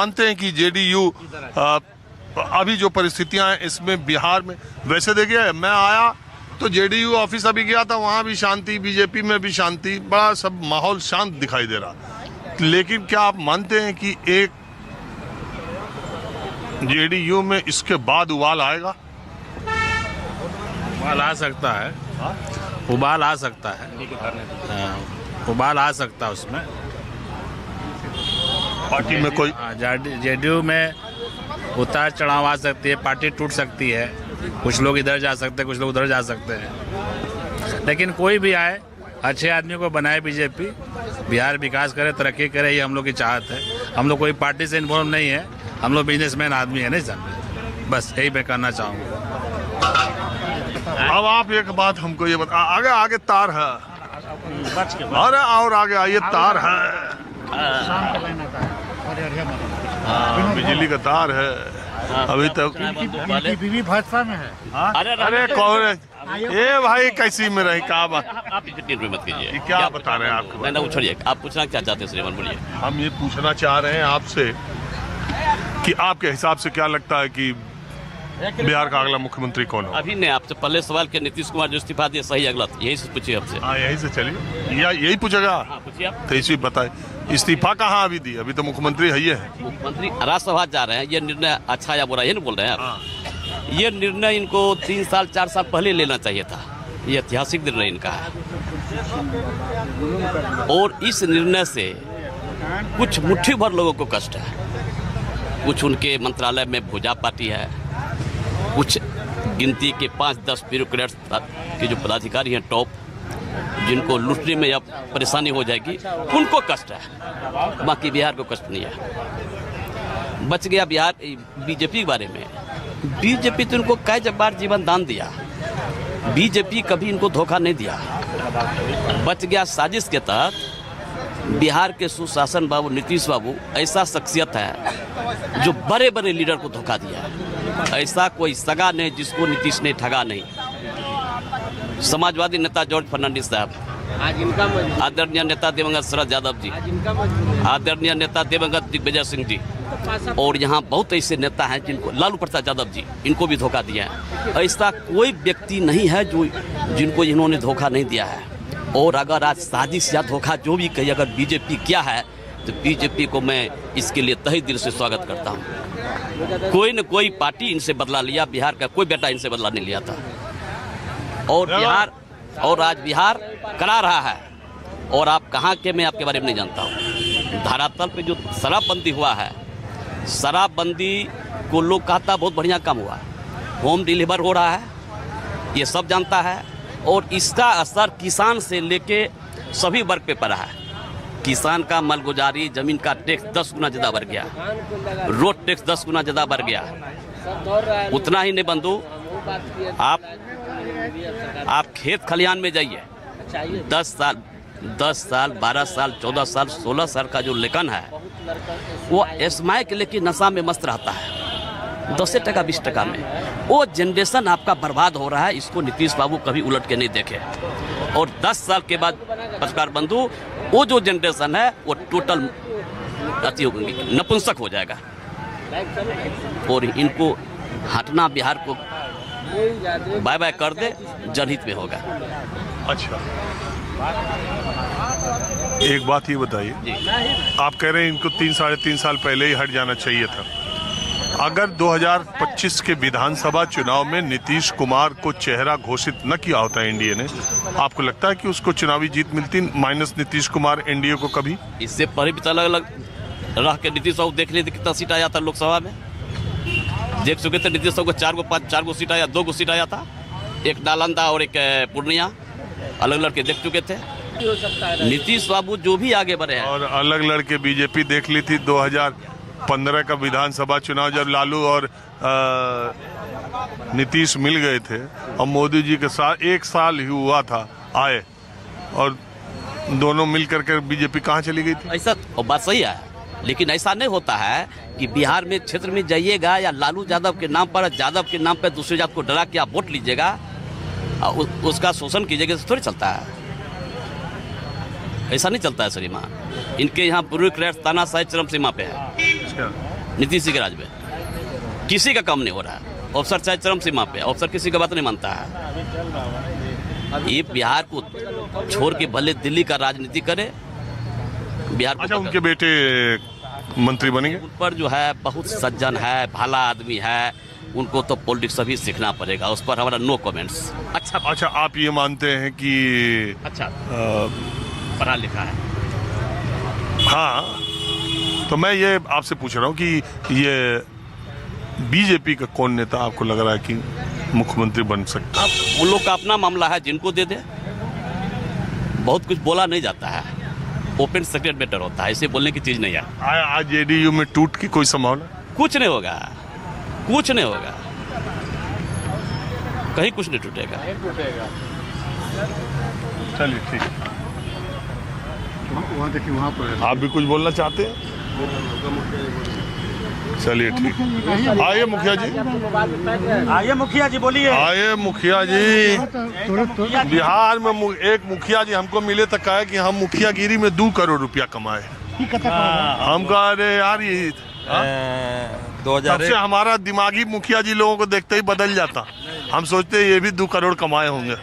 मानते हैं कि जेडीयू अभी जो परिस्थितियां हैं इसमें बिहार में, वैसे देखिए मैं आया तो जेडीयू ऑफिस अभी गया था, वहां भी शांति, बीजेपी में भी शांति, बड़ा सब माहौल शांत दिखाई दे रहा। लेकिन क्या आप मानते हैं कि एक जेडीयू में इसके बाद उबाल आएगा? उबाल आ सकता है, उबाल आ सकता है, उबाल आ सकता है उसमें। पार्टी में कोई जेडीयू में उतार चढ़ाव आ सकती है, पार्टी टूट सकती है, कुछ लोग इधर जा सकते हैं, कुछ लोग उधर जा सकते हैं। लेकिन कोई भी आए, अच्छे आदमी को बनाए बीजेपी, बिहार विकास करे, तरक्की करे, ये हम लोग की चाहत है। हम लोग कोई पार्टी से इन्वॉल्व नहीं है, हम लोग बिजनेसमैन आदमी है, नहीं समझे, बस यही मैं कहना चाहूँगा। अब आप एक बात हमको ये बता, आगे आगे तार है, अरे और आगे आइए, तार है, बिजली का तार है, अभी तक बीवी भाजपा में है। अरे कौन है ये भाई, कैसी में रही? क्या बात, आप मत कीजिए। क्या बता रहे हैं आपको? ना छोड़िए, आप पूछना क्या चाहते हैं श्रीमान, बोलिए। हम ये पूछना चाह रहे हैं आपसे कि आपके हिसाब से क्या लगता है कि बिहार का अगला मुख्यमंत्री कौन हो? अभी नहीं, आपसे पहले सवाल किया नीतीश कुमार जो इस्तीफा दिए, सही या गलत, यही से पूछिए आपसे। हाँ यही से चलिए, या यही पूछेगा? हाँ पूछिए आप। तो इसी बताए, इस्तीफा कहाँ अभी दी? अभी तो मुख्यमंत्री है ही है। मुख्यमंत्री राज्यसभा जा रहे हैं, ये निर्णय अच्छा या बुरा ये नहीं बोल रहे हैं आप। हाँ। ये निर्णय इनको 3 साल 4 साल पहले लेना चाहिए था, ये ऐतिहासिक निर्णय इनका है। और इस निर्णय से कुछ मुट्ठी भर लोगों को कष्ट है, कुछ उनके मंत्रालय में भुजा पार्टी है, कुछ गिनती के 5-10 ब्यूरोक्रेट्स के जो पदाधिकारी हैं टॉप, जिनको लूटने में अब परेशानी हो जाएगी, उनको कष्ट है, बाकी बिहार को कष्ट नहीं है। बच गया बिहार। बीजेपी के बारे में, बीजेपी तो इनको कई बार जीवन दान दिया, बीजेपी कभी इनको धोखा नहीं दिया। बच गया साजिश के तहत बिहार के सुशासन बाबू नीतीश बाबू ऐसा शख्सियत है जो बड़े बड़े लीडर को धोखा दिया है। ऐसा कोई सगा नहीं जिसको नीतीश ने ठगा नहीं। समाजवादी नेता जॉर्ज फर्नांडिस साहब, आदरणीय नेता दिवंगत शरद यादव जी, आदरणीय नेता दिवंगत दिग्विजय सिंह जी, और यहाँ बहुत ऐसे नेता हैं जिनको, लालू प्रसाद यादव जी, इनको भी धोखा दिया है। ऐसा कोई व्यक्ति नहीं है जो जिनको इन्होंने धोखा नहीं दिया है। और अगर आज साजिश या धोखा जो भी कही अगर बीजेपी क्या है, तो बीजेपी को मैं इसके लिए तहे दिल से स्वागत करता हूँ। कोई न कोई पार्टी इनसे बदला लिया, बिहार का कोई बेटा इनसे बदला नहीं लिया था। और आज बिहार करा रहा है। और आप कहाँ के, मैं आपके बारे में नहीं जानता हूँ। धरातल पे जो शराबबंदी हुआ है, शराबबंदी को लोग कहता बहुत बढ़िया काम हुआ, होम डिलीवर हो रहा है, ये सब जानता है। और इसका असर किसान से लेके सभी वर्ग पे पड़ा है। किसान का मालगुजारी, जमीन का टैक्स 10 गुना ज़्यादा बढ़ गया, रोड टैक्स 10 गुना ज़्यादा बढ़ गया। उतना ही नहीं बंधु, आप खेत खलिहान में जाइए, 10 साल 12 साल 14 साल 16 साल का जो लेकिन है वो स्मैक लेके नशा में मस्त रहता है, 10 टका 20 टका में। वो जनरेशन आपका बर्बाद हो रहा है, इसको नीतीश बाबू कभी उलट के नहीं देखे। और 10 साल के बाद पत्रकार बंधु, वो जो जनरेशन है वो टोटल अति नपुंसक हो जाएगा। और इनको हटना, बिहार को बाय बाय कर दे, जनहित में होगा। अच्छा, एक बात ये बताइए, आप कह रहे हैं इनको 3-3.5 साल पहले ही हट जाना चाहिए था। अगर 2025 के विधानसभा चुनाव में नीतीश कुमार को चेहरा घोषित न किया होता एनडीए ने, आपको लगता है कि उसको चुनावी जीत मिलती माइनस नीतीश कुमार एनडीए को कभी? इससे पहले भी अलग अलग रह के नीतीश बाबू देख लेते कितना सीट आया था लोकसभा में, देख चुके थे। नीतीश बाबू को 4 गो सीट आया, 2 गो सीट आया था, एक नालंदा और एक पूर्णिया, अलग लड़के देख चुके थे। नीतीश बाबू जो भी आगे बढ़े हैं, और अलग लड़के बीजेपी देख ली थी 2015 का विधानसभा चुनाव, जब लालू और नीतीश मिल गए थे और मोदी जी के साथ 1 साल ही हुआ था आए, और दोनों मिल करके बीजेपी कहाँ चली गई थी? ऐसा बात सही है, लेकिन ऐसा नहीं होता है कि बिहार में क्षेत्र में जाइएगा या लालू यादव के नाम पर, यादव के नाम पर दूसरे जात को डरा के आप वोट लीजिएगा, उसका शोषण कीजिएगा, तो थोड़ी चलता है। ऐसा नहीं चलता है श्रीमान। इनके यहाँ ब्यूरोक्रेट्स तानाशाही चरम सीमा पे है नीतीश जी के राज में। किसी का काम नहीं हो रहा है। अफसर चाहे चरम सीमा पे, अफसर किसी का बात नहीं मानता है। ये बिहार को छोड़ के भले दिल्ली का राजनीति करे, बिहार को अच्छा, उनके बेटे मंत्री बनेंगे? उन पर जो है बहुत सज्जन है, भला आदमी है, उनको तो पॉलिटिक्स अभी सीखना पड़ेगा। उस पर हमारा नो कमेंट्स। अच्छा, आप ये मानते हैं कि अच्छा पढ़ा लिखा है? हाँ, तो मैं ये आपसे पूछ रहा हूँ कि ये बीजेपी का कौन नेता आपको लग रहा है कि मुख्यमंत्री बन सकता है? अब उन लोग का अपना मामला है, जिनको दे दे। बहुत कुछ बोला नहीं जाता है, ओपन सीक्रेट मैटर होता है, ऐसे बोलने की चीज़ नहीं है। आज जेडीयू में टूट की कोई संभावना? कुछ नहीं होगा, कुछ नहीं होगा, कहीं कुछ नहीं टूटेगा। चलिए ठीक है। वहाँ देखिए, वहाँ पर आप भी कुछ बोलना चाहते हैं? चलिए ठीक है। आइए मुखिया जी, आइए मुखिया जी, बोलिए। आइए मुखिया जी। बिहार में एक मुखिया जी हमको मिले तो कहे कि हम मुखियागिरी में 2 करोड़ रुपया कमाए। हम कहा अरे यार ये तब से हमारा दिमागी मुखिया जी लोगों को देखते ही बदल जाता। हम सोचते ये भी 2 करोड़ कमाए होंगे।